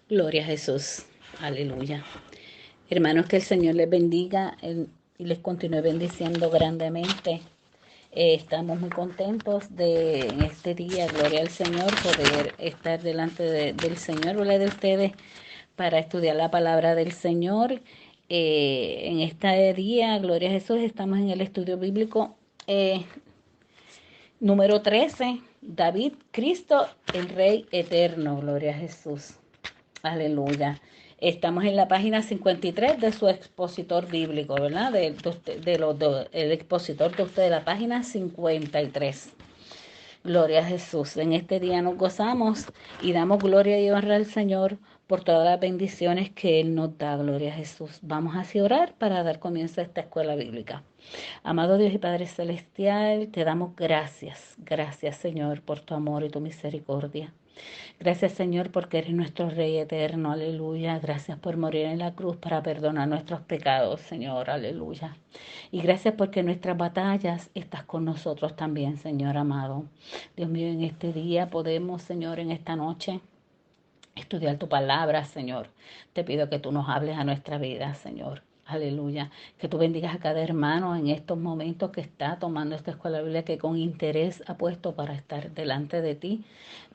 Gloria a Jesús. Aleluya. Hermanos, que el Señor les bendiga y les continúe bendiciendo grandemente. Estamos muy contentos de en este día, gloria al Señor, poder estar delante del Señor, ¿verdad? De ustedes para estudiar la palabra del Señor. En este día, gloria a Jesús, estamos en el estudio bíblico número 13. David, Cristo, el Rey eterno, gloria a Jesús. Aleluya. Estamos en la página 53 de su expositor bíblico, ¿verdad? El expositor de usted, la página 53. Gloria a Jesús. En este día nos gozamos y damos gloria y honra al Señor por todas las bendiciones que Él nos da. Gloria a Jesús. Vamos así a orar para dar comienzo a esta escuela bíblica. Amado Dios y Padre Celestial, te damos gracias. Gracias, Señor, por tu amor y tu misericordia. Gracias, Señor, porque eres nuestro Rey eterno, aleluya. Gracias por morir en la cruz para perdonar nuestros pecados, Señor, aleluya. Y gracias porque en nuestras batallas estás con nosotros también, Señor amado. Dios mío, en este día podemos, Señor, en esta noche, estudiar tu palabra, Señor. Te pido que tú nos hables a nuestra vida, Señor. Aleluya. Que tú bendigas a cada hermano en estos momentos que está tomando esta escuela bíblica que con interés ha puesto para estar delante de ti,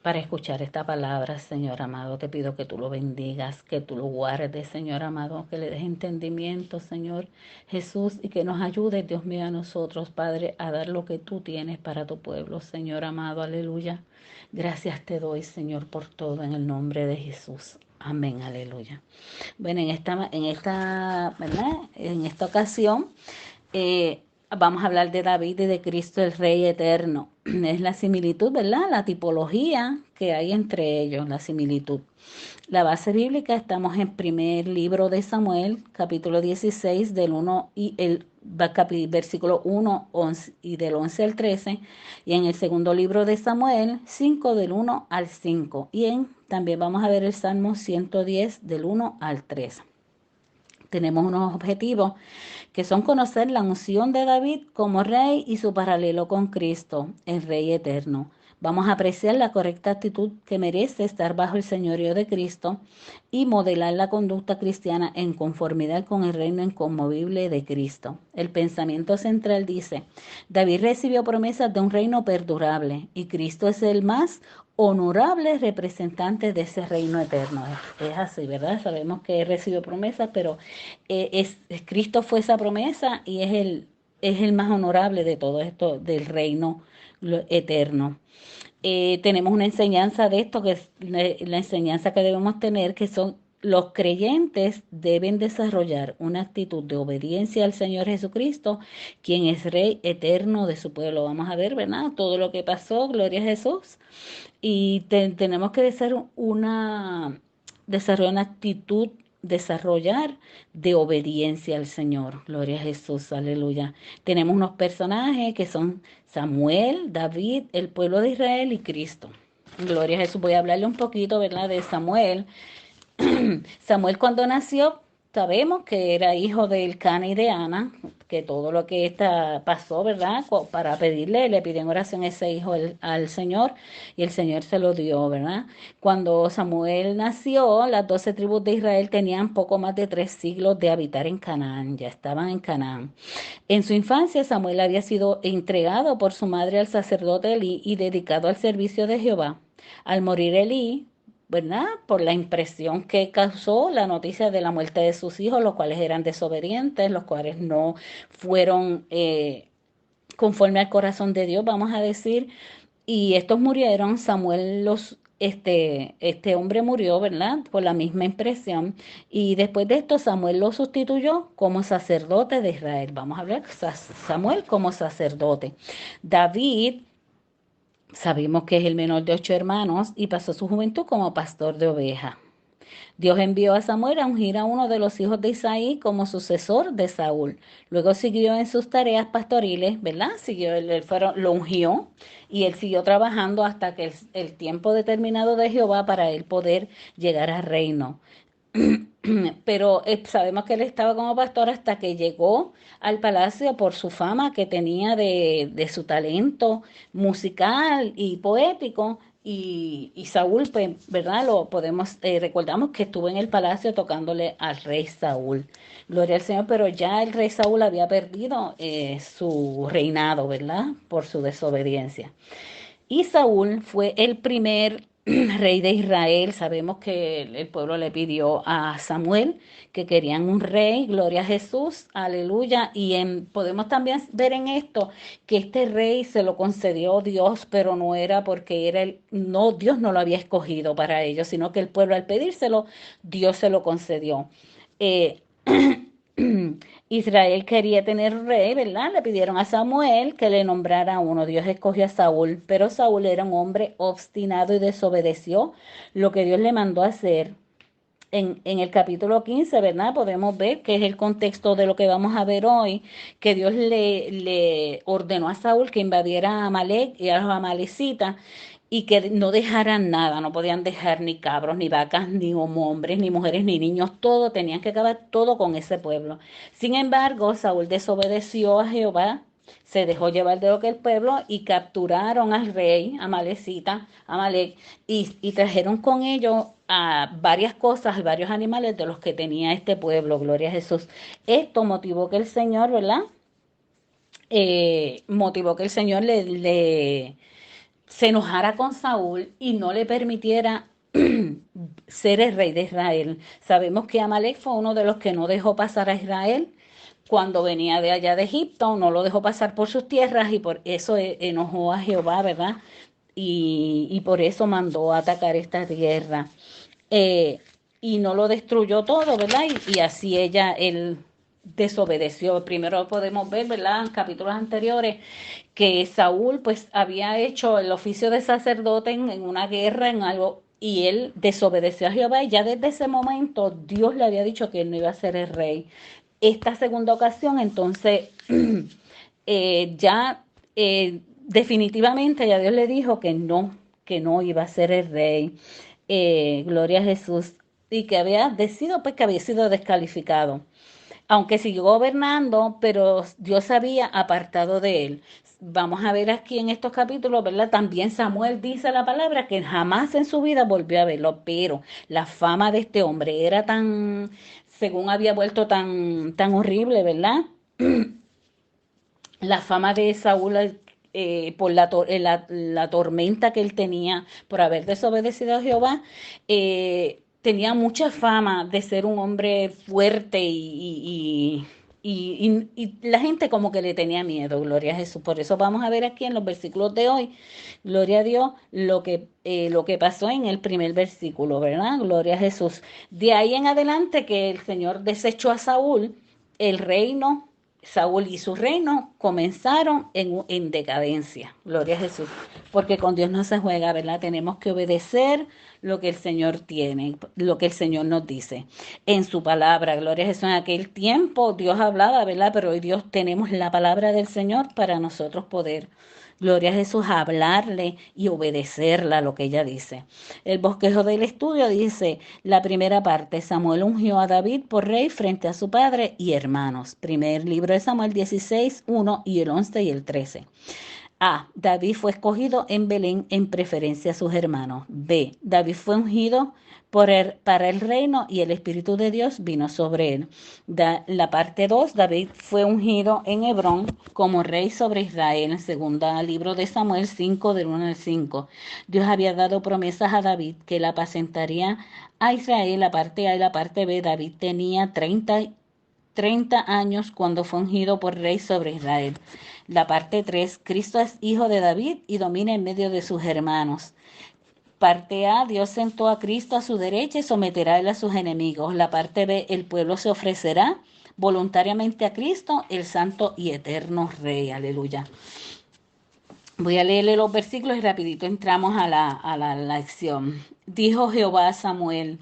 para escuchar esta palabra, Señor amado. Te pido que tú lo bendigas, que tú lo guardes, Señor amado, que le des entendimiento, Señor Jesús, y que nos ayudes, Dios mío, a nosotros, Padre, a dar lo que tú tienes para tu pueblo, Señor amado. Aleluya. Gracias te doy, Señor, por todo en el nombre de Jesús. Amén, aleluya. Bueno, ¿verdad? En esta ocasión vamos a hablar de David y de Cristo el Rey eterno. Es la similitud, ¿verdad? La tipología que hay entre ellos, la similitud. La base bíblica, estamos en primer libro de Samuel, capítulo 16, del 1 y el versículo 1 11, y del 11 al 13, y en el segundo libro de Samuel, 5 del 1 al 5, también vamos a ver el Salmo 110 del 1 al 3. Tenemos unos objetivos que son conocer la unción de David como rey y su paralelo con Cristo, el Rey eterno. Vamos a apreciar la correcta actitud que merece estar bajo el señorío de Cristo y modelar la conducta cristiana en conformidad con el reino inconmovible de Cristo. El pensamiento central dice, David recibió promesas de un reino perdurable y Cristo es el más honorable representante de ese reino eterno. Es así, ¿verdad? Sabemos que recibió promesas, pero Cristo fue esa promesa y es el más honorable de todo esto del reino eterno. Tenemos una enseñanza de esto, que es la enseñanza que debemos tener, que son los creyentes deben desarrollar una actitud de obediencia al Señor Jesucristo, quien es Rey eterno de su pueblo. Vamos a ver, ¿verdad? Todo lo que pasó, gloria a Jesús. Y tenemos que desarrollar una actitud, desarrollar de obediencia al Señor. Gloria a Jesús, aleluya. Tenemos unos personajes que son Samuel, David, el pueblo de Israel y Cristo. Gloria a Jesús. Voy a hablarle un poquito, ¿verdad?, de Samuel. Samuel cuando nació, sabemos que era hijo de Elcana y de Ana, que todo lo que pasó, ¿verdad? Para pedirle, le piden oración a ese hijo al Señor y el Señor se lo dio, ¿verdad? Cuando Samuel nació, las 12 tribus de Israel tenían poco más de 3 siglos de habitar en Canaán, ya estaban en Canaán. En su infancia, Samuel había sido entregado por su madre al sacerdote Elí y dedicado al servicio de Jehová. Al morir Elí, ¿verdad? Por la impresión que causó la noticia de la muerte de sus hijos, los cuales eran desobedientes, los cuales no fueron conforme al corazón de Dios, vamos a decir, y estos murieron. Este hombre murió, ¿verdad? Por la misma impresión. Y después de esto, Samuel lo sustituyó como sacerdote de Israel. Vamos a hablar de Samuel como sacerdote. David, sabemos que es el menor de 8 hermanos y pasó su juventud como pastor de ovejas. Dios envió a Samuel a ungir a uno de los hijos de Isaí como sucesor de Saúl. Luego siguió en sus tareas pastoriles, ¿verdad? Lo ungió y él siguió trabajando hasta que el tiempo determinado de Jehová para él poder llegar al reino. Pero sabemos que él estaba como pastor hasta que llegó al palacio por su fama que tenía de su talento musical y poético. y Saúl, pues, ¿verdad? Recordamos que estuvo en el palacio tocándole al rey Saúl. Gloria al Señor, pero ya el rey Saúl había perdido su reinado, ¿verdad? Por su desobediencia. Y Saúl fue el primer rey de Israel. Sabemos que el pueblo le pidió a Samuel que querían un rey, gloria a Jesús, aleluya. Podemos también ver en esto que este rey se lo concedió Dios, pero no era porque no, Dios no lo había escogido para ellos, sino que el pueblo al pedírselo, Dios se lo concedió. Eh, Israel quería tener rey, ¿verdad? Le pidieron a Samuel que le nombrara uno. Dios escogió a Saúl, pero Saúl era un hombre obstinado y desobedeció lo que Dios le mandó a hacer. En el capítulo 15, ¿verdad? Podemos ver que es el contexto de lo que vamos a ver hoy, que Dios le ordenó a Saúl que invadiera a Amalek y a los amalecitas y que no dejaran nada, no podían dejar ni cabros, ni vacas, ni hombres, ni mujeres, ni niños, todo, tenían que acabar todo con ese pueblo. Sin embargo, Saúl desobedeció a Jehová, se dejó llevar de lo que el pueblo y capturaron al rey Amalecita, Amalek, y trajeron con ellos a varias cosas, varios animales de los que tenía este pueblo, gloria a Jesús. Esto motivó que el Señor, ¿verdad? Motivó que el Señor se enojara con Saúl y no le permitiera ser el rey de Israel. Sabemos que Amalek fue uno de los que no dejó pasar a Israel cuando venía de allá de Egipto, no lo dejó pasar por sus tierras y por eso enojó a Jehová, ¿verdad? Y por eso mandó a atacar esta tierra. Eh, y no lo destruyó todo, ¿verdad? Y así él desobedeció. Primero podemos ver, ¿verdad? En capítulos anteriores que Saúl pues había hecho el oficio de sacerdote en una guerra, en algo, y él desobedeció a Jehová y ya desde ese momento Dios le había dicho que él no iba a ser el rey. Esta segunda ocasión entonces ya definitivamente ya Dios le dijo que no iba a ser el rey. Gloria a Jesús. Y que había decidido pues que había sido descalificado aunque siguió gobernando, pero Dios había apartado de él. Vamos a ver aquí en estos capítulos, ¿verdad? También Samuel dice la palabra que jamás en su vida volvió a verlo, pero la fama de este hombre era tan, según había vuelto tan horrible, ¿verdad? La fama de Saúl por la tormenta que él tenía por haber desobedecido a Jehová, tenía mucha fama de ser un hombre fuerte y la gente como que le tenía miedo, gloria a Jesús. Por eso vamos a ver aquí en los versículos de hoy, gloria a Dios, lo que pasó en el primer versículo, ¿verdad? Gloria a Jesús. De ahí en adelante que el Señor desechó a Saúl, el reino Saúl y su reino comenzaron en decadencia. Gloria a Jesús. Porque con Dios no se juega, ¿verdad? Tenemos que obedecer lo que el Señor tiene, lo que el Señor nos dice en su palabra. Gloria a Jesús. En aquel tiempo Dios hablaba, ¿verdad? Pero hoy Dios tenemos la palabra del Señor para nosotros poder, gloria a Jesús, hablarle y obedecerla lo que ella dice. El bosquejo del estudio dice, la primera parte, Samuel ungió a David por rey frente a su padre y hermanos. Primer libro de Samuel 16, 1 y el 11 y el 13. A. David fue escogido en Belén en preferencia a sus hermanos. B. David fue ungido para el reino y el Espíritu de Dios vino sobre él. La parte 2, David fue ungido en Hebrón como rey sobre Israel. Segunda libro de Samuel 5, del 1 al 5. Dios había dado promesas a David que él apacentaría a Israel. La parte A y la parte B, David tenía 30 años cuando fue ungido por rey sobre Israel. La parte 3, Cristo es hijo de David y domina en medio de sus hermanos. Parte A, Dios sentó a Cristo a su derecha y someterá a él a sus enemigos. La parte B, el pueblo se ofrecerá voluntariamente a Cristo, el santo y eterno Rey. Aleluya. Voy a leerle los versículos y rapidito entramos a la lección. Dijo Jehová a Samuel,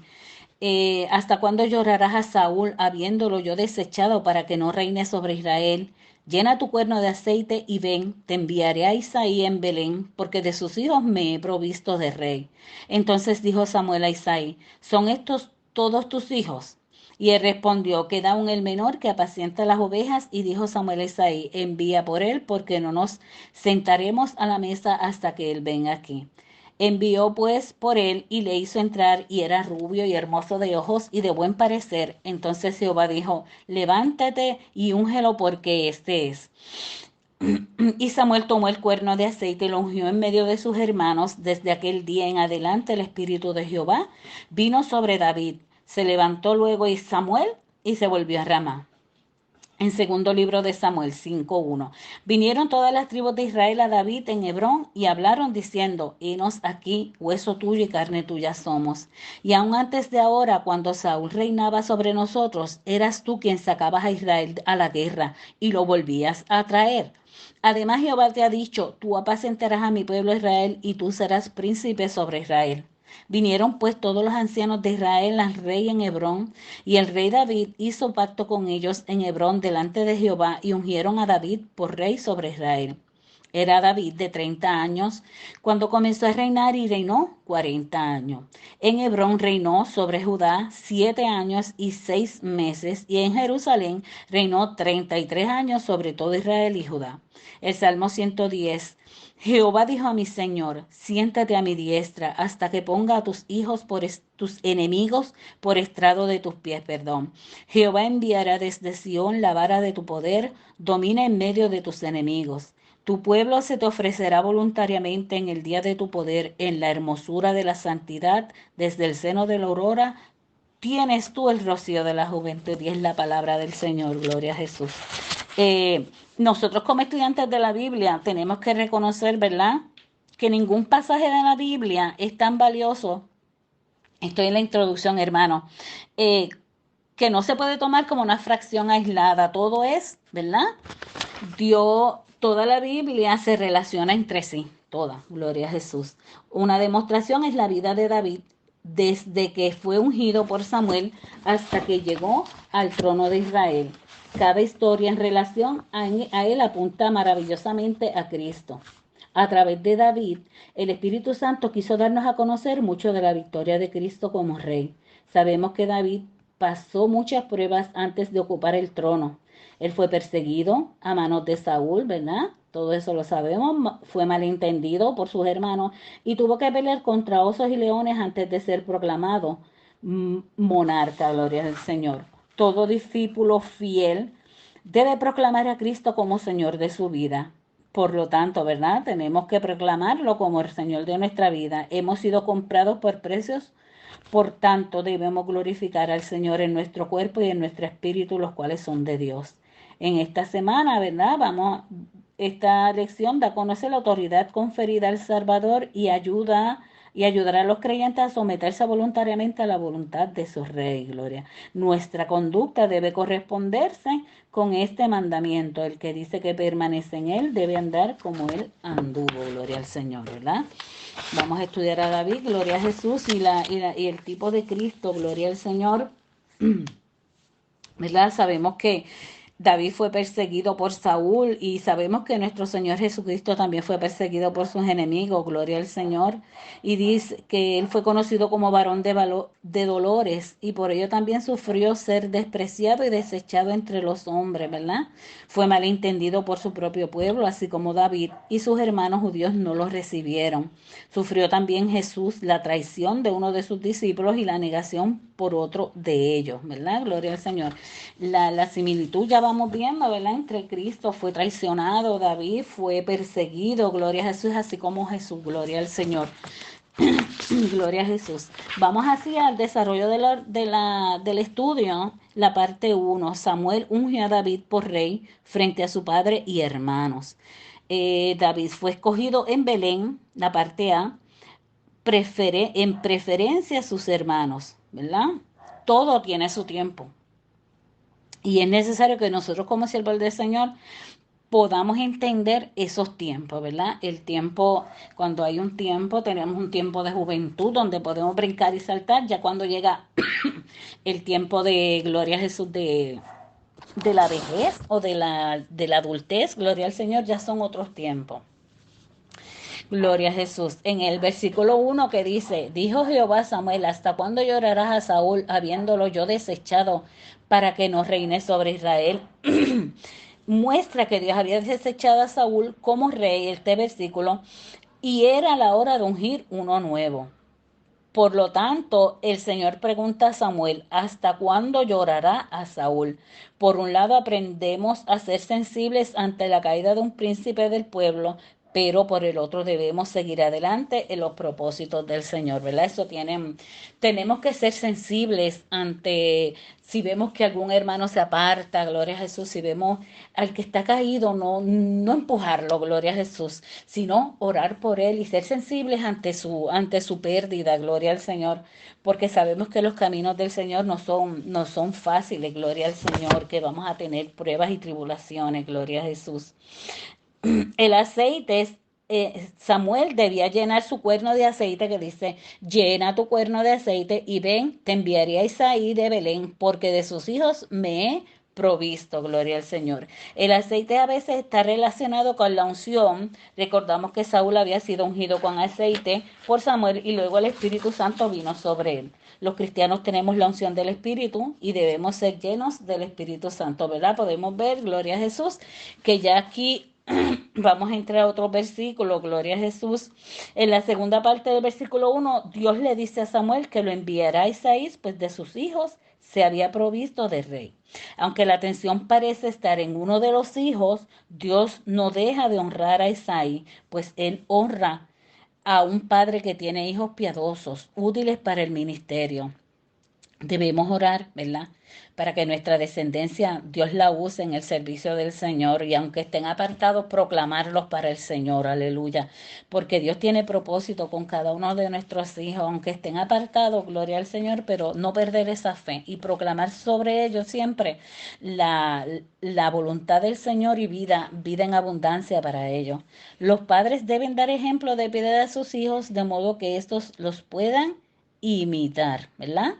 ¿hasta cuándo llorarás a Saúl habiéndolo yo desechado para que no reine sobre Israel? Llena tu cuerno de aceite y ven, te enviaré a Isaí en Belén, porque de sus hijos me he provisto de rey. Entonces dijo Samuel a Isaí, ¿son estos todos tus hijos? Y él respondió, queda aún el menor que apacienta las ovejas. Y dijo Samuel a Isaí, envía por él, porque no nos sentaremos a la mesa hasta que él venga aquí. Envió pues por él y le hizo entrar, y era rubio y hermoso de ojos y de buen parecer. Entonces Jehová dijo: levántate y úngelo, porque este es. Y Samuel tomó el cuerno de aceite y lo ungió en medio de sus hermanos. Desde aquel día en adelante el Espíritu de Jehová vino sobre David. Se levantó luego y Samuel y se volvió a Ramá. En segundo libro de Samuel 5:1. Vinieron todas las tribus de Israel a David en Hebrón y hablaron diciendo: henos aquí, hueso tuyo y carne tuya somos. Y aun antes de ahora, cuando Saúl reinaba sobre nosotros, eras tú quien sacabas a Israel a la guerra y lo volvías a traer. Además, Jehová te ha dicho: tú apacentarás a mi pueblo Israel y tú serás príncipe sobre Israel. Vinieron pues todos los ancianos de Israel al rey en Hebrón, y el rey David hizo pacto con ellos en Hebrón delante de Jehová, y ungieron a David por rey sobre Israel. Era David de 30 años cuando comenzó a reinar, y reinó 40 años. En Hebrón reinó sobre Judá 7 años y 6 meses, y en Jerusalén reinó 33 años sobre todo Israel y Judá. El Salmo 110. Jehová dijo a mi Señor: siéntate a mi diestra hasta que ponga a tus hijos tus enemigos por estrado de tus pies. Jehová enviará desde Sión la vara de tu poder, domina en medio de tus enemigos. Tu pueblo se te ofrecerá voluntariamente en el día de tu poder, en la hermosura de la santidad, desde el seno de la aurora. Tienes tú el rocío de la juventud, y es la palabra del Señor. Gloria a Jesús. Nosotros como estudiantes de la Biblia tenemos que reconocer, ¿verdad?, que ningún pasaje de la Biblia es tan valioso. Estoy en la introducción, hermano. Que no se puede tomar como una fracción aislada. Todo es, ¿verdad? Toda la Biblia se relaciona entre sí. Toda, gloria a Jesús. Una demostración es la vida de David, desde que fue ungido por Samuel hasta que llegó al trono de Israel. Cada historia en relación a él apunta maravillosamente a Cristo. A través de David, el Espíritu Santo quiso darnos a conocer mucho de la victoria de Cristo como rey. Sabemos que David pasó muchas pruebas antes de ocupar el trono. Él fue perseguido a manos de Saúl, ¿verdad? Todo eso lo sabemos. Fue malentendido por sus hermanos y tuvo que pelear contra osos y leones antes de ser proclamado monarca, gloria al Señor. Todo discípulo fiel debe proclamar a Cristo como Señor de su vida. Por lo tanto, ¿verdad? Tenemos que proclamarlo como el Señor de nuestra vida. Hemos sido comprados por precios, por tanto debemos glorificar al Señor en nuestro cuerpo y en nuestro espíritu, los cuales son de Dios. En esta semana, ¿verdad? Esta lección da a conocer la autoridad conferida al Salvador y ayudará a los creyentes a someterse voluntariamente a la voluntad de su Rey. Gloria. Nuestra conducta debe corresponderse con este mandamiento. El que dice que permanece en él debe andar como él anduvo. Gloria al Señor, ¿verdad? Vamos a estudiar a David, gloria a Jesús, y el tipo de Cristo, gloria al Señor. ¿Verdad? Sabemos que David fue perseguido por Saúl, y sabemos que nuestro Señor Jesucristo también fue perseguido por sus enemigos, gloria al Señor. Y dice que él fue conocido como varón de dolores, y por ello también sufrió ser despreciado y desechado entre los hombres, ¿verdad? Fue malentendido por su propio pueblo, así como David y sus hermanos judíos no lo recibieron. Sufrió también Jesús la traición de uno de sus discípulos y la negación por otro de ellos, ¿verdad? Gloria al Señor. La similitud ya vamos viendo, ¿verdad? Entre Cristo fue traicionado, David fue perseguido, gloria a Jesús, así como Jesús, gloria al Señor. Gloria a Jesús. Vamos así al desarrollo del estudio, la parte 1. Samuel ungió a David por rey frente a su padre y hermanos. David fue escogido en Belén, la parte A, en preferencia a sus hermanos, ¿verdad? Todo tiene su tiempo. Y es necesario que nosotros como siervos del Señor podamos entender esos tiempos, ¿verdad? El tiempo, cuando hay un tiempo, tenemos un tiempo de juventud donde podemos brincar y saltar. Ya cuando llega el tiempo de gloria a Jesús de la vejez o de la adultez, gloria al Señor, ya son otros tiempos. Gloria a Jesús. En el versículo 1 que dice: dijo Jehová a Samuel: ¿hasta cuándo llorarás a Saúl, habiéndolo yo desechado, para que no reine sobre Israel? Muestra que Dios había desechado a Saúl como rey. Este versículo y era la hora de ungir uno nuevo. Por lo tanto, el Señor pregunta a Samuel, ¿hasta cuándo llorará a Saúl? Por un lado, aprendemos a ser sensibles ante la caída de un príncipe del pueblo, pero por el otro debemos seguir adelante en los propósitos del Señor, ¿verdad? Tenemos que ser sensibles ante, si vemos que algún hermano se aparta, gloria a Jesús, si vemos al que está caído, no empujarlo, gloria a Jesús, sino orar por él y ser sensibles ante su pérdida, gloria al Señor, porque sabemos que los caminos del Señor no son fáciles, gloria al Señor, que vamos a tener pruebas y tribulaciones, gloria a Jesús. El aceite es, Samuel debía llenar su cuerno de aceite, que dice, llena tu cuerno de aceite y ven, te enviaré a Isaí de Belén, porque de sus hijos me he provisto, gloria al Señor. El aceite a veces está relacionado con la unción. Recordamos que Saúl había sido ungido con aceite por Samuel y luego el Espíritu Santo vino sobre él. Los cristianos tenemos la unción del Espíritu y debemos ser llenos del Espíritu Santo, ¿verdad? Podemos ver, gloria a Jesús, que ya aquí vamos a entrar a otro versículo, gloria a Jesús. En la segunda parte del versículo 1, Dios le dice a Samuel que lo enviará a Isaí, pues de sus hijos se había provisto de rey. Aunque la atención parece estar en uno de los hijos, Dios no deja de honrar a Isaí, pues él honra a un padre que tiene hijos piadosos, útiles para el ministerio. Debemos orar, ¿verdad? Para que nuestra descendencia Dios la use en el servicio del Señor y aunque estén apartados, proclamarlos para el Señor, aleluya. Porque Dios tiene propósito con cada uno de nuestros hijos, aunque estén apartados, gloria al Señor, pero no perder esa fe y proclamar sobre ellos siempre la voluntad del Señor y vida en abundancia para ellos. Los padres deben dar ejemplo de piedad a sus hijos de modo que estos los puedan imitar, ¿verdad?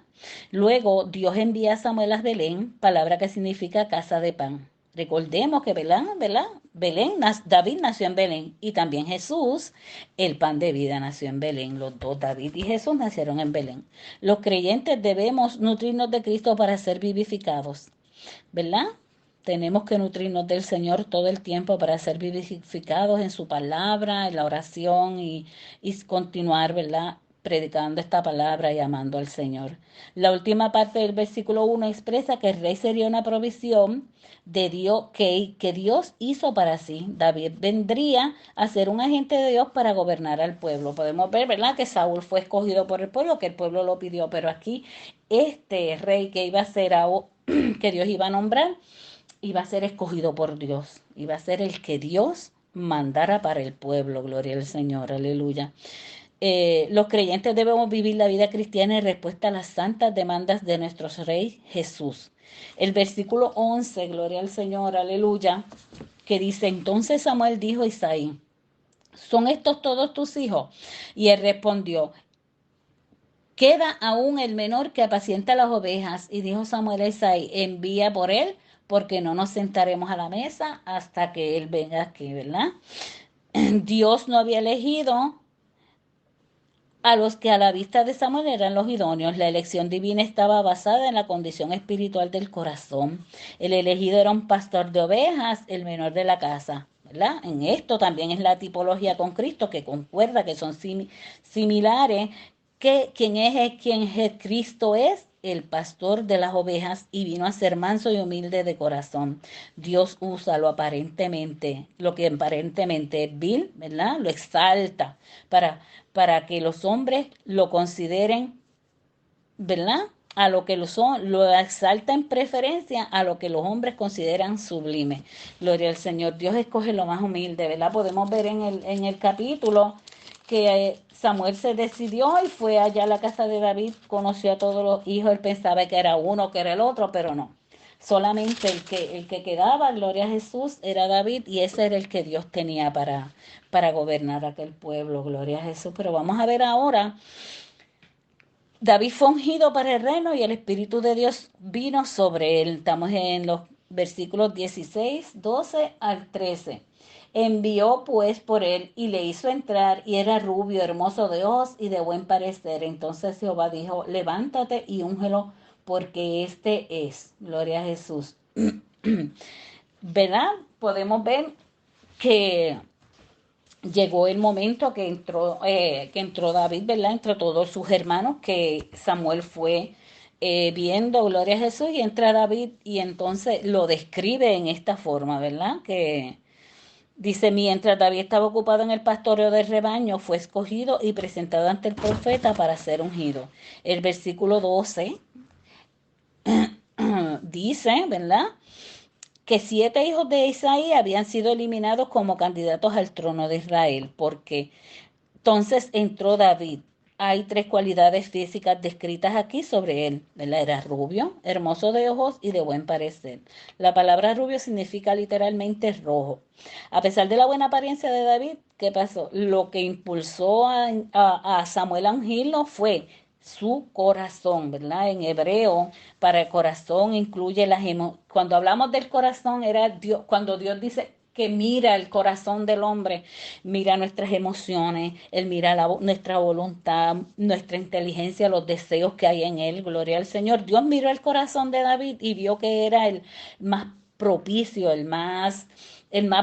Luego Dios envía a Samuel a Belén, palabra que significa casa de pan. Recordemos que David nació en Belén y también Jesús, el pan de vida, nació en Belén. Los dos, David y Jesús, nacieron en Belén. Los creyentes debemos nutrirnos de Cristo para ser vivificados, ¿verdad? Tenemos que nutrirnos del Señor todo el tiempo para ser vivificados en su palabra, en la oración y continuar, ¿verdad? Predicando esta palabra y amando al Señor. La última parte del versículo 1 expresa que el rey sería una provisión de Dios que Dios hizo para sí. David vendría a ser un agente de Dios para gobernar al pueblo. Podemos ver, ¿verdad?, que Saúl fue escogido por el pueblo, que el pueblo lo pidió, pero aquí este rey que iba a ser que Dios iba a nombrar, iba a ser escogido por Dios, iba a ser el que Dios mandara para el pueblo, gloria al Señor, aleluya. Los creyentes debemos vivir la vida cristiana en respuesta a las santas demandas de nuestro Rey Jesús. El versículo 11, gloria al Señor, aleluya, que dice, entonces Samuel dijo a Isaí, ¿son estos todos tus hijos? Y él respondió, queda aún el menor que apacienta las ovejas. Y dijo Samuel a Isaí, envía por él, porque no nos sentaremos a la mesa hasta que él venga aquí, ¿verdad? Dios no había elegido a los que a la vista de Samuel eran los idóneos. La elección divina estaba basada en la condición espiritual del corazón. El elegido era un pastor de ovejas, el menor de la casa, ¿verdad? En esto también es la tipología con Cristo, que concuerda, que son similares, que quien es Cristo es el pastor de las ovejas y vino a ser manso y humilde de corazón. Dios usa lo que aparentemente es vil, ¿verdad? Lo exalta para que los hombres lo consideren, ¿verdad? A lo que lo exalta en preferencia a lo que los hombres consideran sublime. Gloria al Señor. Dios escoge lo más humilde, ¿verdad? Podemos ver en el capítulo que Samuel se decidió y fue allá a la casa de David, conoció a todos los hijos, él pensaba que era uno, que era el otro, pero no. Solamente el que quedaba, gloria a Jesús, era David y ese era el que Dios tenía para gobernar aquel pueblo, gloria a Jesús. Pero vamos a ver ahora, David fue ungido para el reino y el Espíritu de Dios vino sobre él. Estamos en los versículos 16, 12 al 13. Envió pues por él y le hizo entrar y era rubio, hermoso de ojos y de buen parecer. Entonces Jehová dijo, levántate y úngelo porque este es. Gloria a Jesús. ¿Verdad? Podemos ver que llegó el momento que entró David, ¿verdad? Entre todos sus hermanos, que Samuel fue viendo, gloria a Jesús, y entra David y entonces lo describe en esta forma, ¿verdad? Que dice, mientras David estaba ocupado en el pastoreo del rebaño, fue escogido y presentado ante el profeta para ser ungido. El versículo 12 dice, ¿verdad? Que 7 hijos de Isaí habían sido eliminados como candidatos al trono de Israel, porque entonces entró David. Hay 3 cualidades físicas descritas aquí sobre él, ¿verdad? Era rubio, hermoso de ojos y de buen parecer. La palabra rubio significa literalmente rojo. A pesar de la buena apariencia de David, ¿qué pasó? Lo que impulsó a Samuel a ungirlo fue su corazón, ¿verdad? En hebreo, para el corazón incluye las emociones. Cuando hablamos del corazón, era Dios, cuando Dios dice que mira el corazón del hombre, mira nuestras emociones, Él mira nuestra voluntad, nuestra inteligencia, los deseos que hay en Él, gloria al Señor. Dios miró el corazón de David y vio que era el más propicio, el más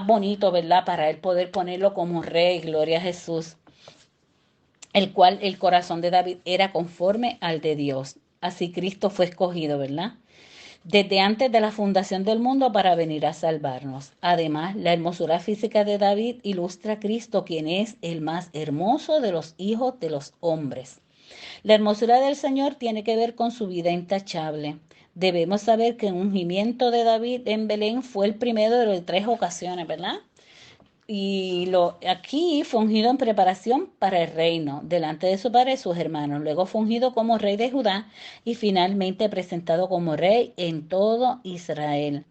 bonito, ¿verdad? Para Él poder ponerlo como rey, gloria a Jesús, el cual el corazón de David era conforme al de Dios. Así Cristo fue escogido, ¿verdad? Desde antes de la fundación del mundo para venir a salvarnos. Además, la hermosura física de David ilustra a Cristo, quien es el más hermoso de los hijos de los hombres. La hermosura del Señor tiene que ver con su vida intachable. Debemos saber que el ungimiento de David en Belén fue el primero de las 3 ocasiones, ¿verdad? Y aquí fue ungido en preparación para el reino, delante de su padre y sus hermanos. Luego fue ungido como rey de Judá y finalmente presentado como rey en todo Israel.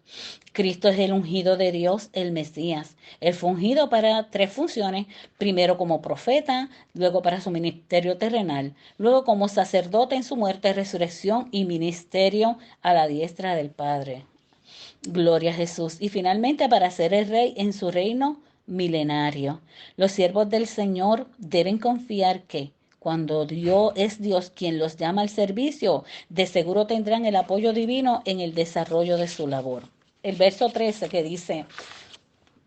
Cristo es el ungido de Dios, el Mesías. Él fue ungido para 3 funciones, primero como profeta, luego para su ministerio terrenal, luego como sacerdote en su muerte, resurrección y ministerio a la diestra del Padre. Gloria a Jesús. Y finalmente para ser el rey en su reino milenario. Los siervos del Señor deben confiar que cuando Dios es Dios quien los llama al servicio, de seguro tendrán el apoyo divino en el desarrollo de su labor. El verso 13 que dice,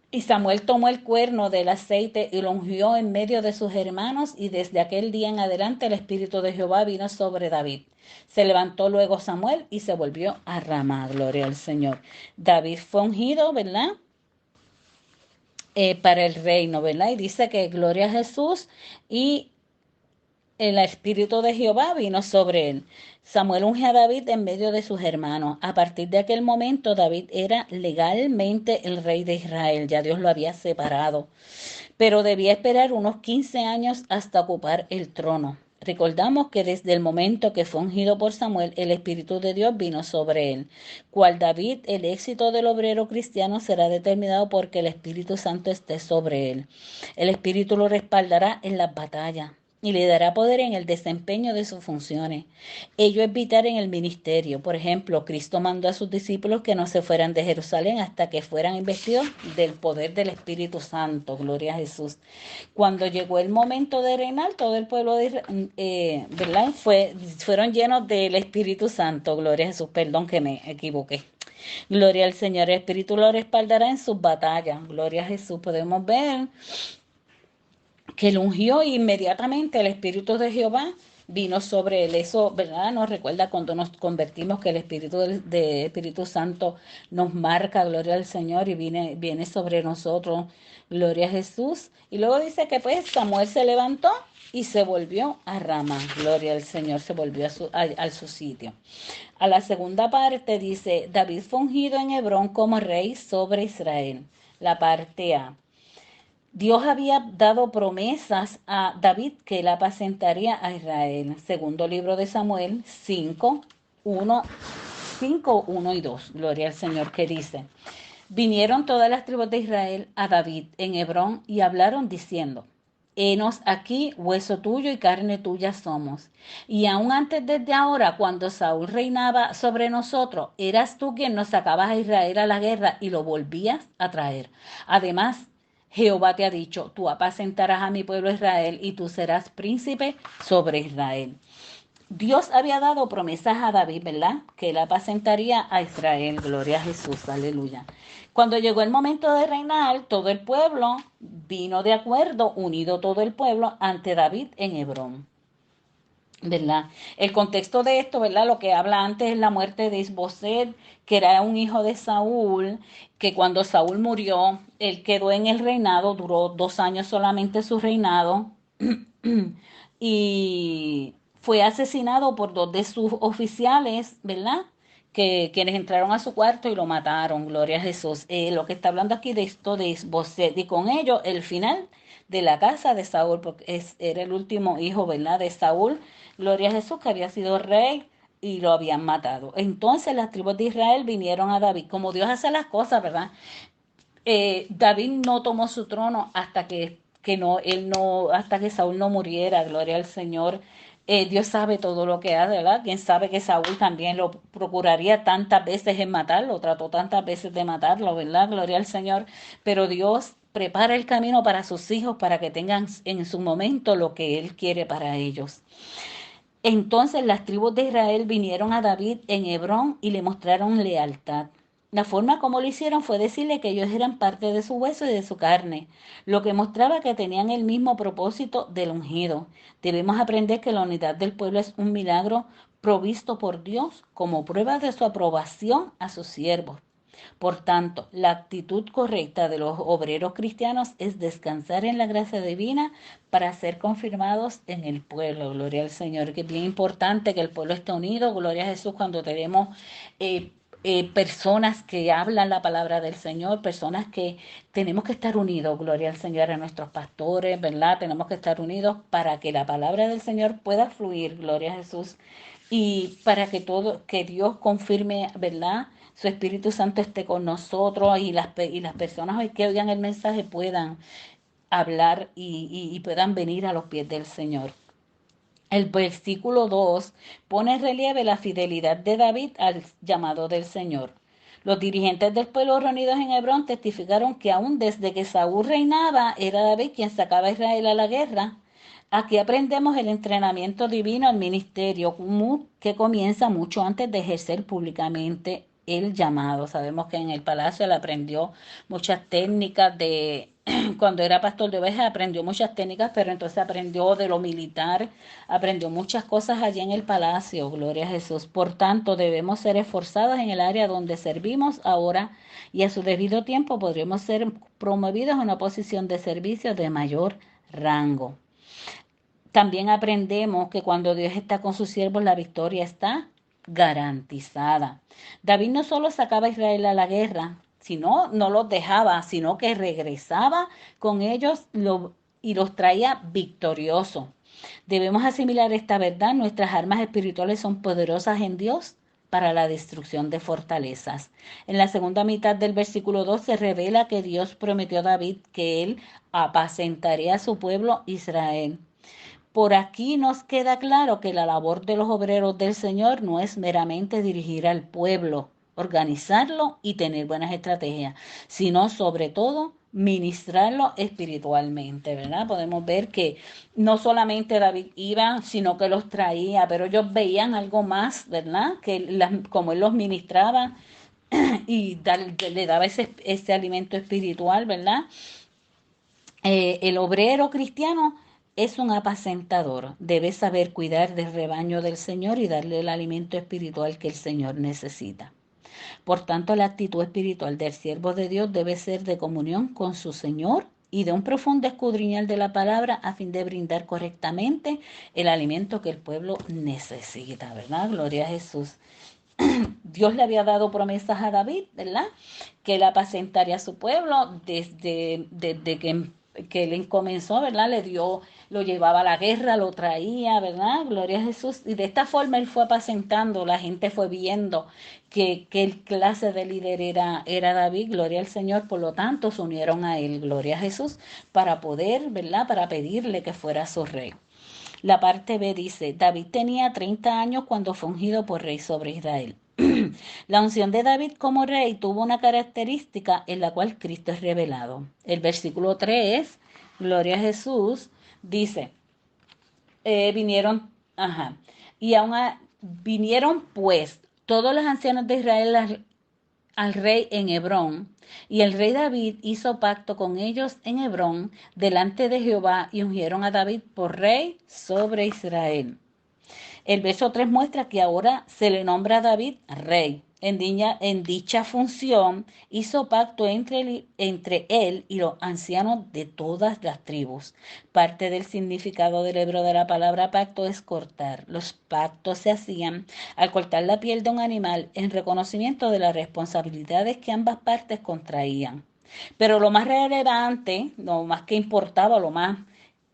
y Samuel tomó el cuerno del aceite y lo ungió en medio de sus hermanos, y desde aquel día en adelante el Espíritu de Jehová vino sobre David. Se levantó luego Samuel y se volvió a Ramá, gloria al Señor. David fue ungido, ¿verdad? Para el reino, ¿verdad? Y dice que gloria a Jesús y el Espíritu de Jehová vino sobre él. Samuel unge a David en medio de sus hermanos. A partir de aquel momento, David era legalmente el rey de Israel. Ya Dios lo había separado. Pero debía esperar unos 15 años hasta ocupar el trono. Recordamos que desde el momento que fue ungido por Samuel, el Espíritu de Dios vino sobre él. Cual David, el éxito del obrero cristiano será determinado porque el Espíritu Santo esté sobre él. El Espíritu lo respaldará en las batallas y le dará poder en el desempeño de sus funciones. Ello es vital en el ministerio. Por ejemplo, Cristo mandó a sus discípulos que no se fueran de Jerusalén hasta que fueran investidos del poder del Espíritu Santo. Gloria a Jesús. Cuando llegó el momento de reinar, todo el pueblo de Israel, ¿verdad? Fueron llenos del Espíritu Santo. Gloria a Jesús. Perdón que me equivoqué. Gloria al Señor. El Espíritu lo respaldará en sus batallas. Gloria a Jesús. Podemos ver que lo ungió y inmediatamente el Espíritu de Jehová vino sobre él. Eso, ¿verdad? Nos recuerda cuando nos convertimos que el Espíritu de Espíritu Santo nos marca, gloria al Señor, y viene sobre nosotros, gloria a Jesús. Y luego dice que pues Samuel se levantó y se volvió a Ramá, gloria al Señor, se volvió a su sitio. A la segunda parte dice, David fue ungido en Hebrón como rey sobre Israel. La parte A. Dios había dado promesas a David que él apacentaría a Israel. Segundo libro de Samuel 5, 1, 5, 1 y 2. Gloria al Señor, que dice, vinieron todas las tribus de Israel a David en Hebrón y hablaron diciendo, henos aquí, hueso tuyo y carne tuya somos. Y aún antes desde ahora, cuando Saúl reinaba sobre nosotros, eras tú quien nos sacabas a Israel a la guerra y lo volvías a traer. Además, Jehová te ha dicho, tú apacentarás a mi pueblo Israel y tú serás príncipe sobre Israel. Dios había dado promesas a David, ¿verdad? Que él apacentaría a Israel. Gloria a Jesús, aleluya. Cuando llegó el momento de reinar, todo el pueblo vino de acuerdo, unido todo el pueblo ante David en Hebrón. ¿Verdad? El contexto de esto, ¿verdad? Lo que habla antes es la muerte de Isboset, que era un hijo de Saúl, que cuando Saúl murió, él quedó en el reinado, duró 2 años solamente su reinado, y fue asesinado por dos de sus oficiales, ¿verdad? Que quienes entraron a su cuarto y lo mataron, gloria a Jesús. Lo que está hablando aquí de esto de Isboset, y con ello el final de la casa de Saúl, porque era el último hijo, ¿verdad? De Saúl, gloria a Jesús, que había sido rey y lo habían matado. Entonces las tribus de Israel vinieron a David, como Dios hace las cosas, ¿verdad? David no tomó su trono hasta que no, él no, hasta que Saúl no muriera, gloria al Señor. Dios sabe todo lo que hace, ¿verdad? Quién sabe que Saúl también lo procuraría tantas veces en matarlo, trató tantas veces de matarlo, ¿verdad? Gloria al Señor. Pero Dios prepara el camino para sus hijos para que tengan en su momento lo que Él quiere para ellos. Entonces las tribus de Israel vinieron a David en Hebrón y le mostraron lealtad. La forma como lo hicieron fue decirle que ellos eran parte de su hueso y de su carne, lo que mostraba que tenían el mismo propósito del ungido. Debemos aprender que la unidad del pueblo es un milagro provisto por Dios como prueba de su aprobación a sus siervos. Por tanto, la actitud correcta de los obreros cristianos es descansar en la gracia divina para ser confirmados en el pueblo. Gloria al Señor, que es bien importante que el pueblo esté unido. Gloria a Jesús cuando tenemos personas que hablan la palabra del Señor, personas que tenemos que estar unidos. Gloria al Señor, a nuestros pastores, ¿verdad? Tenemos que estar unidos para que la palabra del Señor pueda fluir. Gloria a Jesús. Y para que todo, que Dios confirme, ¿verdad? Su Espíritu Santo esté con nosotros y las personas hoy que oigan el mensaje puedan hablar y puedan venir a los pies del Señor. El versículo 2 pone en relieve la fidelidad de David al llamado del Señor. Los dirigentes del pueblo reunidos en Hebrón testificaron que aún desde que Saúl reinaba era David quien sacaba a Israel a la guerra. Aquí aprendemos el entrenamiento divino al ministerio que comienza mucho antes de ejercer públicamente el llamado. Sabemos que en el palacio él aprendió muchas técnicas de, cuando era pastor de ovejas aprendió muchas técnicas, pero entonces aprendió de lo militar, aprendió muchas cosas allí en el palacio, gloria a Jesús. Por tanto, debemos ser esforzados en el área donde servimos ahora y a su debido tiempo podremos ser promovidos a una posición de servicio de mayor rango. También aprendemos que cuando Dios está con sus siervos, la victoria está garantizada. David no solo sacaba a Israel a la guerra, sino no los dejaba, sino que regresaba con ellos y los traía victoriosos. Debemos asimilar esta verdad. Nuestras armas espirituales son poderosas en Dios para la destrucción de fortalezas. En la segunda mitad del versículo 2 se revela que Dios prometió a David que él apacentaría a su pueblo Israel. Por aquí nos queda claro que la labor de los obreros del Señor no es meramente dirigir al pueblo, organizarlo y tener buenas estrategias, sino sobre todo ministrarlo espiritualmente, ¿verdad? Podemos ver que no solamente David iba, sino que los traía, pero ellos veían algo más, ¿verdad? Como él los ministraba y le daba ese alimento espiritual, ¿verdad? El obrero cristiano es un apacentador, debe saber cuidar del rebaño del Señor y darle el alimento espiritual que el Señor necesita. Por tanto, la actitud espiritual del siervo de Dios debe ser de comunión con su Señor y de un profundo escudriñar de la palabra a fin de brindar correctamente el alimento que el pueblo necesita, ¿verdad? Gloria a Jesús. Dios le había dado promesas a David, ¿verdad? Que él apacentaría a su pueblo desde que él comenzó, ¿verdad? Lo llevaba a la guerra, lo traía, ¿verdad? Gloria a Jesús. Y de esta forma él fue apacentando, la gente fue viendo que clase de líder era David, gloria al Señor. Por lo tanto, se unieron a él, gloria a Jesús, para poder, ¿verdad? Para pedirle que fuera su rey. La parte B dice, David tenía 30 años cuando fue ungido por rey sobre Israel. La unción de David como rey tuvo una característica en la cual Cristo es revelado. El versículo 3, gloria a Jesús, dice, vinieron, Vinieron pues todos los ancianos de Israel al rey en Hebrón, y el rey David hizo pacto con ellos en Hebrón delante de Jehová, y ungieron a David por rey sobre Israel. El verso 3 muestra que ahora se le nombra a David rey. En dicha función hizo pacto entre él y los ancianos de todas las tribus. Parte del significado del hebreo de la palabra pacto es cortar. Los pactos se hacían al cortar la piel de un animal en reconocimiento de las responsabilidades que ambas partes contraían. Pero lo más relevante, lo más que importaba, lo más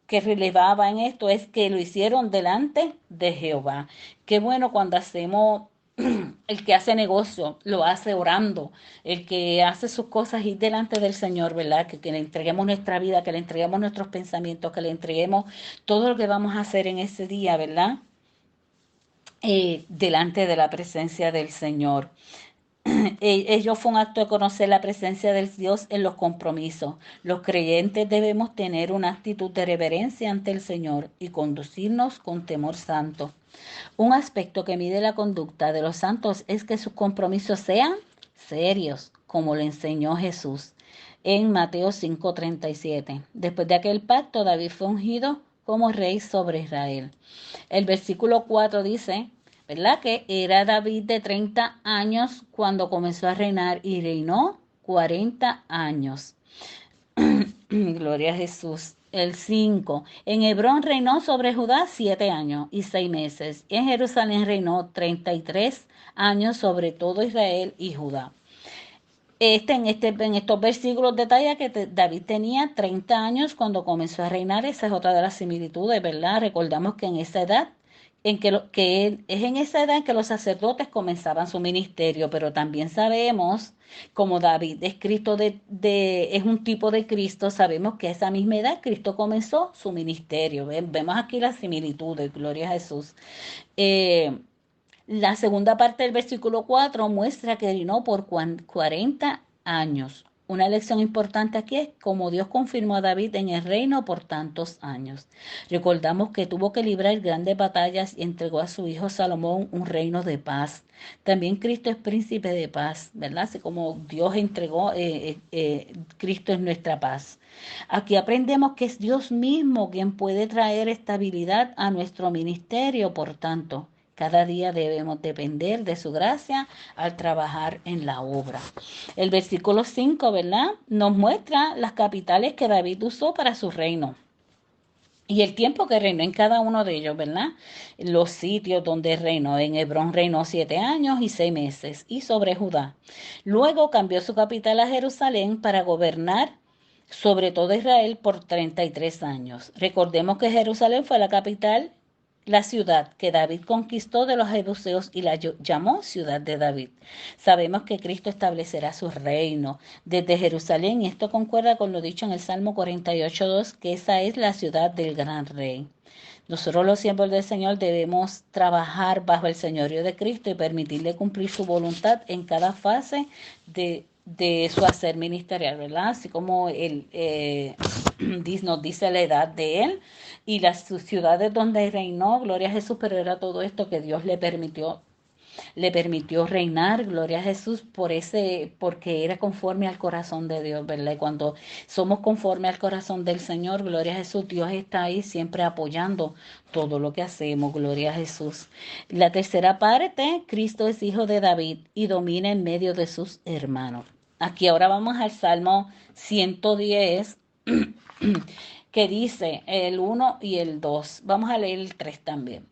que relevaba en esto es que lo hicieron delante de Jehová. Qué bueno cuando hacemos, el que hace negocio lo hace orando, el que hace sus cosas ir delante del Señor, ¿verdad? Que le entreguemos nuestra vida, que le entreguemos nuestros pensamientos, que le entreguemos todo lo que vamos a hacer en ese día, ¿verdad? Delante de la presencia del Señor. Ello fue un acto de conocer la presencia del Dios en los compromisos. Los creyentes debemos tener una actitud de reverencia ante el Señor y conducirnos con temor santo. Un aspecto que mide la conducta de los santos es que sus compromisos sean serios, como le enseñó Jesús en Mateo 5:37. Después de aquel pacto, David fue ungido como rey sobre Israel. El versículo 4 dice, ¿verdad? Que era David de 30 años cuando comenzó a reinar y reinó 40 años. Gloria a Jesús. El 5. En Hebrón reinó sobre Judá 7 años y 6 meses. Y en Jerusalén reinó 33 años sobre todo Israel y Judá. En estos versículos detalla que David tenía 30 años cuando comenzó a reinar. Esa es otra de las similitudes, ¿verdad? Recordamos que en esa edad, es en esa edad en que los sacerdotes comenzaban su ministerio, pero también sabemos, como David es Cristo es un tipo de Cristo, sabemos que a esa misma edad Cristo comenzó su ministerio. Vemos aquí las similitudes, gloria a Jesús. La segunda parte del versículo 4 muestra que reinó por 40 años. Una lección importante aquí es cómo Dios confirmó a David en el reino por tantos años. Recordamos que tuvo que librar grandes batallas y entregó a su hijo Salomón un reino de paz. También Cristo es príncipe de paz, ¿verdad? Así como Dios entregó, Cristo es nuestra paz. Aquí aprendemos que es Dios mismo quien puede traer estabilidad a nuestro ministerio, por tanto. Cada día debemos depender de su gracia al trabajar en la obra. El versículo 5, ¿verdad? Nos muestra las capitales que David usó para su reino. Y el tiempo que reinó en cada uno de ellos, ¿verdad? Los sitios donde reinó. En Hebrón reinó 7 años y 6 meses. Y sobre Judá. Luego cambió su capital a Jerusalén para gobernar sobre todo Israel por 33 años. Recordemos que Jerusalén fue la capital, la ciudad que David conquistó de los jebuseos y la llamó ciudad de David. Sabemos que Cristo establecerá su reino desde Jerusalén y esto concuerda con lo dicho en el Salmo 48:2, que esa es la ciudad del gran rey. Nosotros los siervos del Señor debemos trabajar bajo el señorío de Cristo y permitirle cumplir su voluntad en cada fase de su hacer ministerial, ¿verdad? Así como nos dice la edad de él y las ciudades donde reinó, gloria a Jesús, pero era todo esto que Dios le permitió reinar, gloria a Jesús, porque era conforme al corazón de Dios, ¿verdad? Y cuando somos conforme al corazón del Señor, gloria a Jesús, Dios está ahí siempre apoyando todo lo que hacemos, gloria a Jesús. La tercera parte, Cristo es hijo de David y domina en medio de sus hermanos. Aquí ahora vamos al Salmo 110, que dice el 1 y el 2. Vamos a leer el 3 también.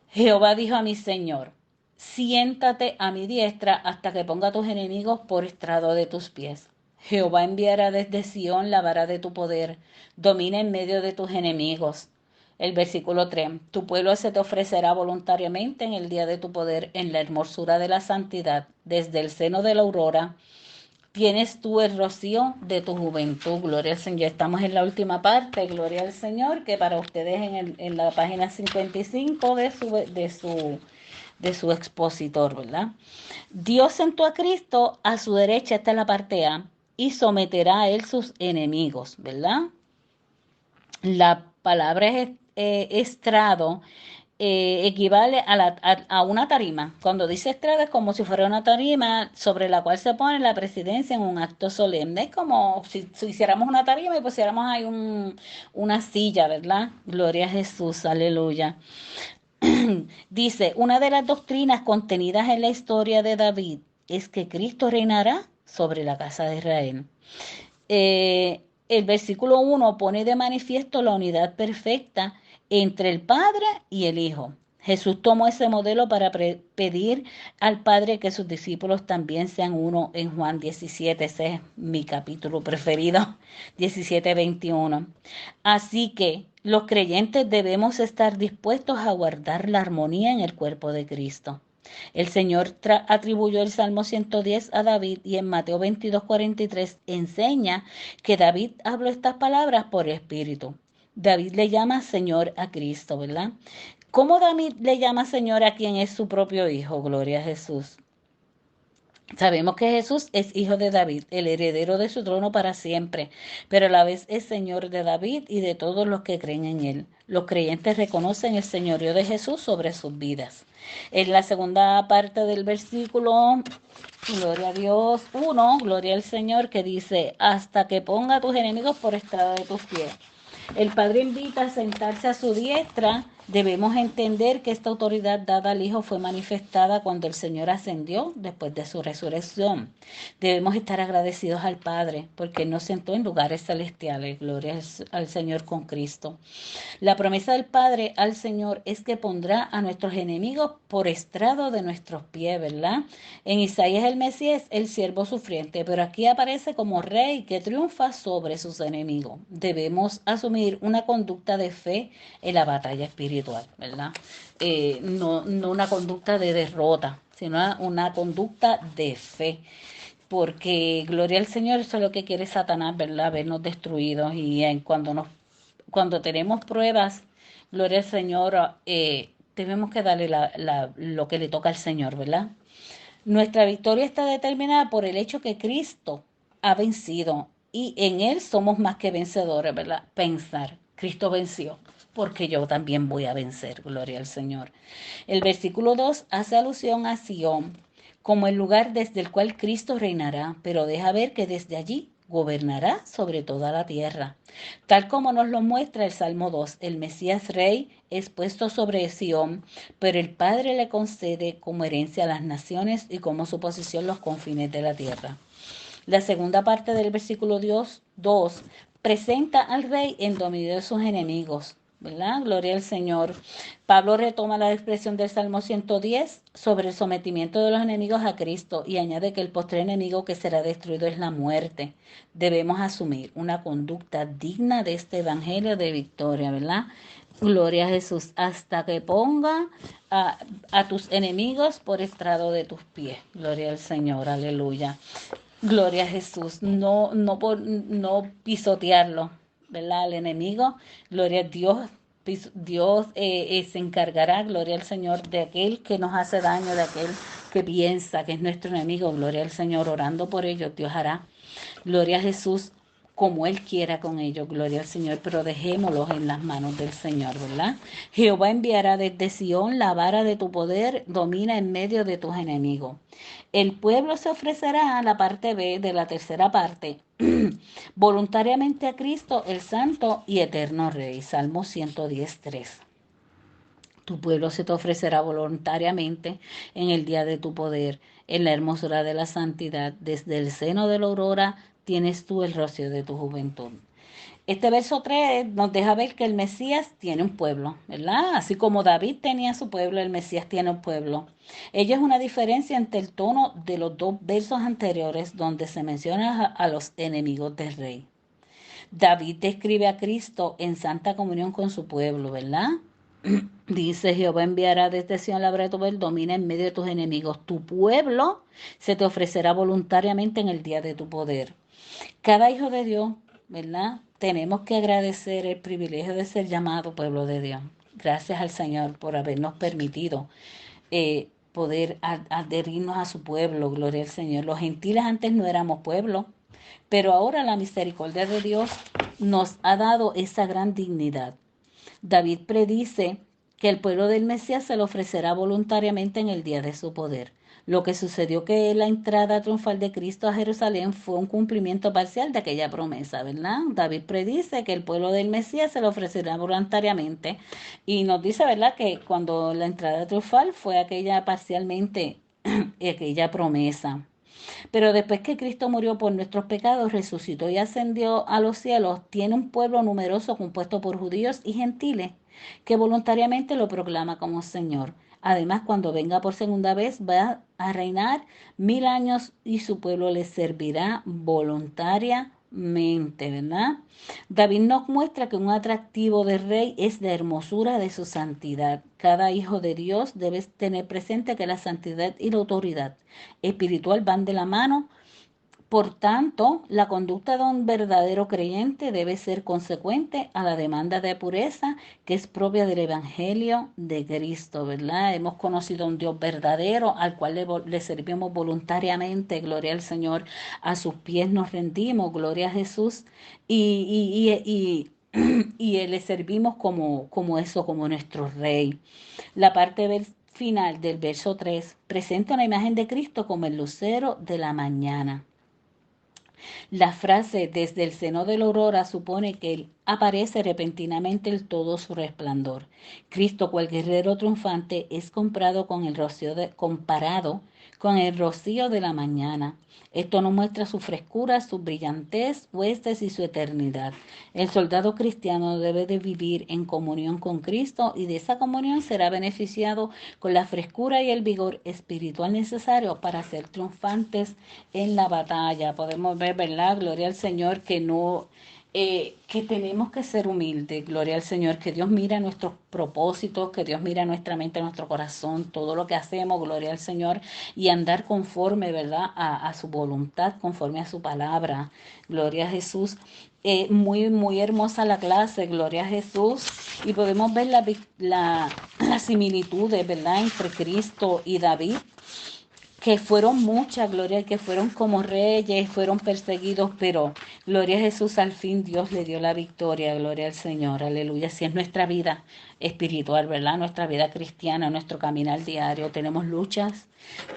Jehová dijo a mi Señor, siéntate a mi diestra hasta que ponga a tus enemigos por estrado de tus pies. Jehová enviará desde Sión la vara de tu poder, domina en medio de tus enemigos. El versículo 3, tu pueblo se te ofrecerá voluntariamente en el día de tu poder, en la hermosura de la santidad, desde el seno de la aurora. Tienes tú el rocío de tu juventud, gloria al Señor. Ya estamos en la última parte, gloria al Señor, que para ustedes en la página 55 de su expositor, ¿verdad? Dios sentó a Cristo a su derecha, esta es la parte A, y someterá a él sus enemigos, ¿verdad? La palabra estrado equivale a una tarima. Cuando dice estrado es como si fuera una tarima sobre la cual se pone la presidencia en un acto solemne. Es como si hiciéramos una tarima y pusiéramos ahí una silla, ¿verdad? Gloria a Jesús, aleluya. Dice, una de las doctrinas contenidas en la historia de David es que Cristo reinará sobre la casa de Israel. El versículo 1 pone de manifiesto la unidad perfecta entre el Padre y el Hijo. Jesús tomó ese modelo para pedir al Padre que sus discípulos también sean uno en Juan 17, ese es mi capítulo preferido, 17:21. Así que los creyentes debemos estar dispuestos a guardar la armonía en el cuerpo de Cristo. El Señor atribuyó el Salmo 110 a David y en Mateo 22:43 enseña que David habló estas palabras por Espíritu. David le llama Señor a Cristo, ¿verdad? ¿Cómo David le llama Señor a quien es su propio Hijo? Gloria a Jesús. Sabemos que Jesús es hijo de David, el heredero de su trono para siempre, pero a la vez es Señor de David y de todos los que creen en él. Los creyentes reconocen el señorío de Jesús sobre sus vidas. En la segunda parte del versículo, gloria a Dios, 1, gloria al Señor, que dice, hasta que ponga a tus enemigos por estrado de tus pies. El Padre invita a sentarse a su diestra. Debemos entender que esta autoridad dada al Hijo fue manifestada cuando el Señor ascendió después de su resurrección. Debemos estar agradecidos al Padre porque Él nos sentó en lugares celestiales. Gloria al Señor con Cristo. La promesa del Padre al Señor es que pondrá a nuestros enemigos por estrado de nuestros pies, ¿verdad? En Isaías el Mesías, el siervo sufriente, pero aquí aparece como rey que triunfa sobre sus enemigos. Debemos asumir una conducta de fe en la batalla espiritual, ¿verdad? No una conducta de derrota, sino una conducta de fe. Porque gloria al Señor, eso es lo que quiere Satanás, ¿verdad? Vernos destruidos y cuando tenemos pruebas, gloria al Señor, debemos que darle lo que le toca al Señor, ¿verdad? Nuestra victoria está determinada por el hecho que Cristo ha vencido y en Él somos más que vencedores, ¿verdad? Pensar, Cristo venció, porque yo también voy a vencer, gloria al Señor. El versículo 2 hace alusión a Sion como el lugar desde el cual Cristo reinará, pero deja ver que desde allí gobernará sobre toda la tierra. Tal como nos lo muestra el Salmo 2, el Mesías Rey es puesto sobre Sión, pero el Padre le concede como herencia a las naciones y como su posesión los confines de la tierra. La segunda parte del versículo 2 presenta al Rey en dominio de sus enemigos, ¿verdad? Gloria al Señor. Pablo retoma la expresión del Salmo 110 sobre el sometimiento de los enemigos a Cristo y añade que el postre enemigo que será destruido es la muerte. Debemos asumir una conducta digna de este evangelio de victoria, ¿verdad? Gloria a Jesús, hasta que ponga a tus enemigos por estrado de tus pies. Gloria al Señor, aleluya. Gloria a Jesús, no pisotearlo, ¿verdad? El enemigo, gloria a Dios, Dios se encargará, gloria al Señor, de aquel que nos hace daño, de aquel que piensa que es nuestro enemigo, gloria al Señor, orando por ellos, Dios hará, gloria a Jesús, como Él quiera con ellos, gloria al Señor, pero dejémoslos en las manos del Señor, ¿verdad? Jehová enviará desde Sión la vara de tu poder, domina en medio de tus enemigos. El pueblo se ofrecerá a la parte B de la tercera parte, voluntariamente a Cristo, el Santo y Eterno Rey. Salmo 110:3. Tu pueblo se te ofrecerá voluntariamente en el día de tu poder, en la hermosura de la santidad. Desde el seno de la aurora tienes tú el rocío de tu juventud. Este verso 3 nos deja ver que el Mesías tiene un pueblo, ¿verdad? Así como David tenía su pueblo, el Mesías tiene un pueblo. Ello es una diferencia entre el tono de los dos versos anteriores donde se menciona a los enemigos del rey. David describe a Cristo en santa comunión con su pueblo, ¿verdad? Dice, Jehová enviará desde Sion la vara de tu poder, domina en medio de tus enemigos. Tu pueblo se te ofrecerá voluntariamente en el día de tu poder. Cada hijo de Dios, ¿verdad? Tenemos que agradecer el privilegio de ser llamado pueblo de Dios. Gracias al Señor por habernos permitido poder adherirnos a su pueblo, gloria al Señor. Los gentiles antes no éramos pueblo, pero ahora la misericordia de Dios nos ha dado esa gran dignidad. David predice que el pueblo del Mesías se le ofrecerá voluntariamente en el día de su poder. Lo que sucedió que la entrada triunfal de Cristo a Jerusalén fue un cumplimiento parcial de aquella promesa, ¿verdad? David predice que el pueblo del Mesías se le ofrecerá voluntariamente y nos dice, ¿verdad?, que cuando la entrada triunfal fue aquella parcialmente, aquella promesa. Pero después que Cristo murió por nuestros pecados, resucitó y ascendió a los cielos, tiene un pueblo numeroso compuesto por judíos y gentiles que voluntariamente lo proclama como Señor. Además, cuando venga por segunda vez, va a reinar 1000 años y su pueblo le servirá voluntariamente, ¿verdad? David nos muestra que un atractivo de rey es la hermosura de su santidad. Cada hijo de Dios debe tener presente que la santidad y la autoridad espiritual van de la mano. Por tanto, la conducta de un verdadero creyente debe ser consecuente a la demanda de pureza que es propia del Evangelio de Cristo, ¿verdad? Hemos conocido a un Dios verdadero al cual le servimos voluntariamente, gloria al Señor, a sus pies nos rendimos, gloria a Jesús, y le servimos como eso, como nuestro Rey. La parte final del verso 3 presenta una imagen de Cristo como el lucero de la mañana. La frase desde el seno de la aurora supone que Él aparece repentinamente en todo su resplandor. Cristo, cual guerrero triunfante, es comparado con el rocío de la mañana. Esto nos muestra su frescura, su brillantez, huestes y su eternidad. El soldado cristiano debe de vivir en comunión con Cristo y de esa comunión será beneficiado con la frescura y el vigor espiritual necesario para ser triunfantes en la batalla. Podemos ver, ¿verdad? Gloria al Señor, que tenemos que ser humildes, gloria al Señor, que Dios mira nuestros propósitos, que Dios mira nuestra mente, nuestro corazón, todo lo que hacemos, gloria al Señor, y andar conforme, ¿verdad?, a su voluntad, conforme a su palabra, gloria a Jesús. Muy hermosa la clase, gloria a Jesús, y podemos ver las similitudes, ¿verdad?, entre Cristo y David, que fueron muchas, gloria, que fueron como reyes, fueron perseguidos, pero gloria a Jesús, al fin Dios le dio la victoria, gloria al Señor, aleluya. Si es nuestra vida espiritual, ¿verdad? Nuestra vida cristiana, nuestro caminar diario, tenemos luchas,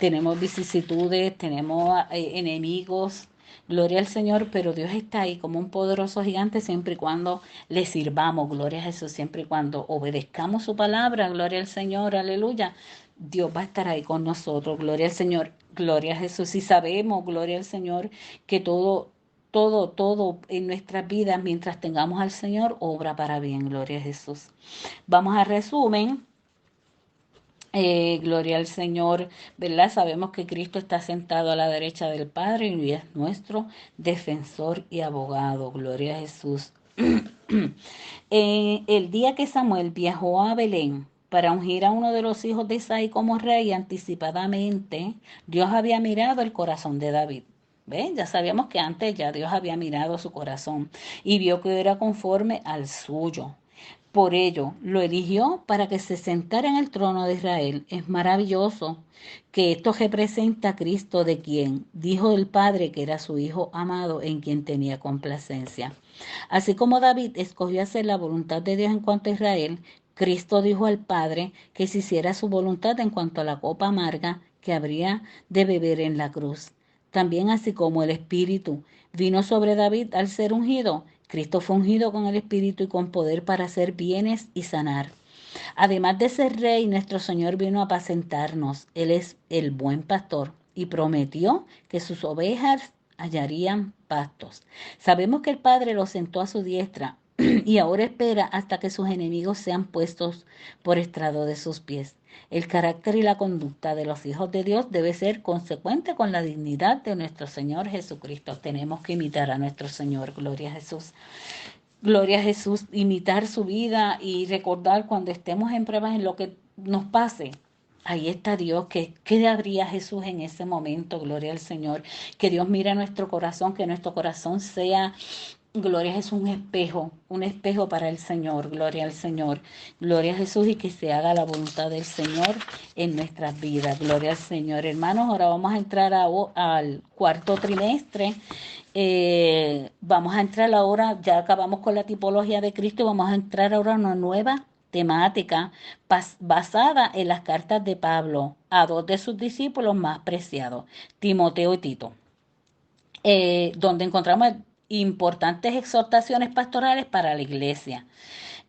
tenemos vicisitudes, tenemos enemigos, gloria al Señor, pero Dios está ahí como un poderoso gigante siempre y cuando le sirvamos, gloria a Jesús, siempre y cuando obedezcamos su palabra, gloria al Señor, aleluya. Dios va a estar ahí con nosotros, gloria al Señor, gloria a Jesús. Y sabemos, gloria al Señor, que todo en nuestras vidas, mientras tengamos al Señor, obra para bien, gloria a Jesús. Vamos a resumen. Gloria al Señor, ¿verdad? Sabemos que Cristo está sentado a la derecha del Padre y es nuestro defensor y abogado, gloria a Jesús. El día que Samuel viajó a Belén para ungir a uno de los hijos de Isaí como rey anticipadamente, Dios había mirado el corazón de David. ¿Ven? Ya sabíamos que antes ya Dios había mirado su corazón y vio que era conforme al suyo. Por ello, lo eligió para que se sentara en el trono de Israel. Es maravilloso que esto representa a Cristo, de quien dijo el Padre que era su Hijo amado, en quien tenía complacencia. Así como David escogió hacer la voluntad de Dios en cuanto a Israel, Cristo dijo al Padre que se hiciera su voluntad en cuanto a la copa amarga que habría de beber en la cruz. También así como el Espíritu vino sobre David al ser ungido, Cristo fue ungido con el Espíritu y con poder para hacer bienes y sanar. Además de ser rey, nuestro Señor vino a apacentarnos. Él es el buen pastor y prometió que sus ovejas hallarían pastos. Sabemos que el Padre lo sentó a su diestra y ahora espera hasta que sus enemigos sean puestos por estrado de sus pies. El carácter y la conducta de los hijos de Dios debe ser consecuente con la dignidad de nuestro Señor Jesucristo. Tenemos que imitar a nuestro Señor, gloria a Jesús. Gloria a Jesús, imitar su vida y recordar cuando estemos en pruebas en lo que nos pase. Ahí está Dios, ¿qué habría Jesús en ese momento? Gloria al Señor. Que Dios mire nuestro corazón, que nuestro corazón sea, gloria a Jesús, un espejo para el Señor, gloria al Señor. Gloria a Jesús y que se haga la voluntad del Señor en nuestras vidas. Gloria al Señor. Hermanos, ahora vamos a entrar al cuarto trimestre. Vamos a entrar ahora, ya acabamos con la tipología de Cristo y vamos a entrar ahora a una nueva temática basada en las cartas de Pablo a dos de sus discípulos más preciados, Timoteo y Tito, donde encontramos importantes exhortaciones pastorales para la iglesia.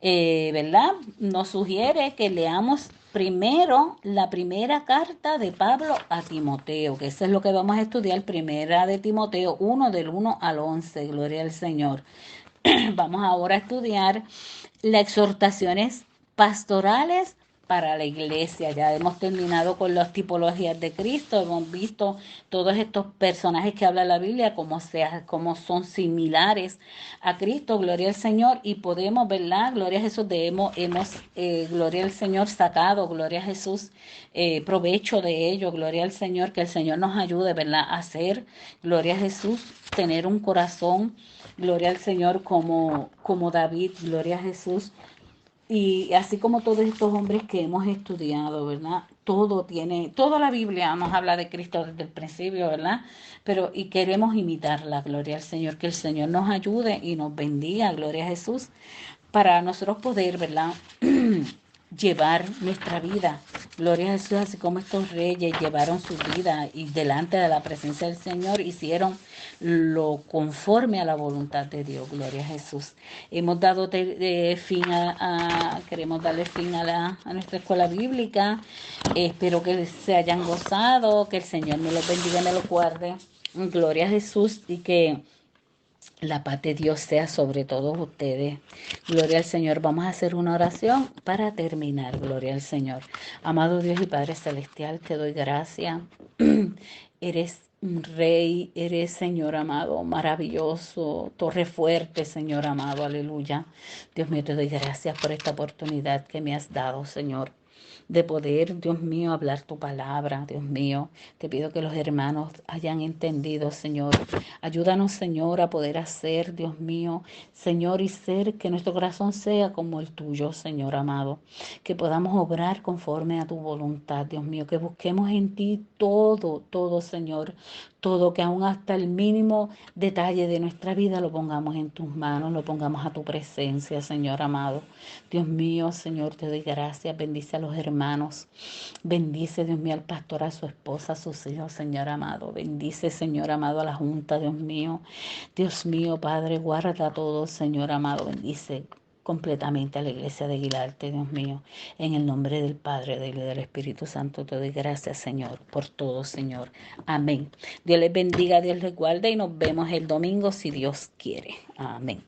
¿Verdad? Nos sugiere que leamos primero la primera carta de Pablo a Timoteo, que eso es lo que vamos a estudiar, primera de Timoteo 1 del 1 al 11, gloria al Señor. Vamos ahora a estudiar las exhortaciones pastorales para la iglesia. Ya hemos terminado con las tipologías de Cristo, hemos visto todos estos personajes que habla la Biblia, como son similares a Cristo, gloria al Señor, y podemos, ¿verdad? Gloria a Jesús, gloria al Señor, sacado, gloria a Jesús, provecho de ello, gloria al Señor, que el Señor nos ayude, ¿verdad? A hacer, gloria a Jesús, tener un corazón, gloria al Señor, como David, gloria a Jesús, y así como todos estos hombres que hemos estudiado, ¿verdad? Toda la Biblia nos habla de Cristo desde el principio, ¿verdad? Y queremos imitarla, gloria al Señor, que el Señor nos ayude y nos bendiga, gloria a Jesús, para nosotros poder, ¿verdad? Llevar nuestra vida, gloria a Jesús, así como estos reyes llevaron su vida y delante de la presencia del Señor hicieron lo conforme a la voluntad de Dios, gloria a Jesús. Hemos dado queremos darle fin a nuestra escuela bíblica. Espero que se hayan gozado, que el Señor me los bendiga y me los guarde, gloria a Jesús, y que la paz de Dios sea sobre todos ustedes. Gloria al Señor. Vamos a hacer una oración para terminar. Gloria al Señor. Amado Dios y Padre Celestial, te doy gracias. Eres un rey, eres, Señor amado, maravilloso, torre fuerte, Señor amado, aleluya. Dios mío, te doy gracias por esta oportunidad que me has dado, Señor, de poder, Dios mío, hablar tu palabra, Dios mío. Te pido que los hermanos hayan entendido, Señor. Ayúdanos, Señor, a poder hacer, Dios mío, Señor, y ser que nuestro corazón sea como el tuyo, Señor amado. Que podamos obrar conforme a tu voluntad, Dios mío. Que busquemos en ti todo, Señor. Todo, que aún hasta el mínimo detalle de nuestra vida lo pongamos en tus manos, lo pongamos a tu presencia, Señor amado. Dios mío, Señor, te doy gracias. Bendice a los hermanos. Bendice, Dios mío, al pastor, a su esposa, a sus hijos, Señor amado. Bendice, Señor amado, a la junta, Dios mío. Dios mío, Padre, guarda a todos, Señor amado. Bendice completamente a la iglesia de Aguilarte, Dios mío. En el nombre del Padre, del y del Espíritu Santo, te doy gracias, Señor, por todo, Señor. Amén. Dios les bendiga, Dios les guarde y nos vemos el domingo si Dios quiere. Amén.